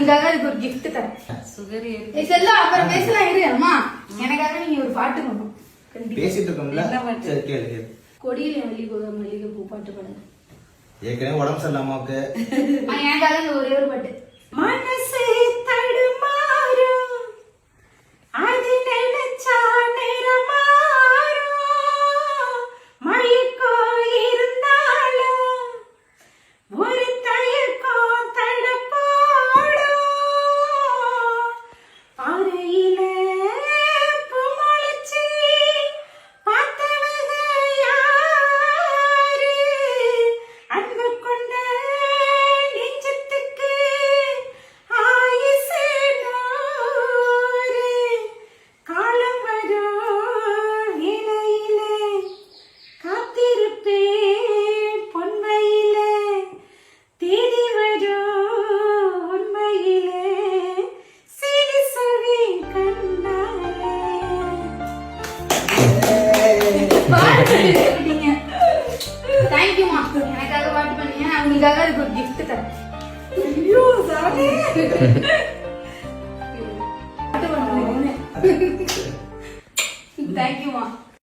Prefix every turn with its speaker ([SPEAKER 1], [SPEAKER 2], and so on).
[SPEAKER 1] உங்களுக்காக அதுக்கு ஒரு gift தரேன்.
[SPEAKER 2] சுகர்
[SPEAKER 1] ஏய் செல்லம், அப்புறம் பேசலாம் இரு. அம்மா, எனக்காக நீங்க ஒரு பாட்டு பாடணும்.
[SPEAKER 3] பேசிட்டு இருக்கோம்ல, சரி கேளு.
[SPEAKER 1] கொடியில மல்லிகை பூ பாட்டு பாடுங்க.
[SPEAKER 3] ஏற்கனவே உடம்பு சரியில்லை அம்மாவுக்கு.
[SPEAKER 1] எனக்காக இந்த ஒரே ஒரு பாட்டு.
[SPEAKER 2] மனசே தடுமாறும், அது நினைச்சா நிறமாறும், மயக்கோ இருந்தாலும் ஒரு தயக்கம் தடப்போடும், பாறையில பூ முளைச்சி பார்த்தவங்க யாரு, அன்பு கொண்ட நெஞ்சத்துக்கு ஆயுசு நூறு, காலம் வரும் வேளையிலே காத்திருப்பேன் பொன்மையிலே, தேடி வரும் உண்மையிலே சிறு சொல்வேன் கண்ணாலே.
[SPEAKER 1] பாட்டு கேட்டீங்க. Thank you மா. எனக்காக பாட்டு பண்ணீங்க. நான் உங்களுக்காக அதுக்கு ஒரு gift தரேன்.
[SPEAKER 2] ஐயோ சாமி.
[SPEAKER 1] பாட்டு பண்ணுங்க. Thank you மா.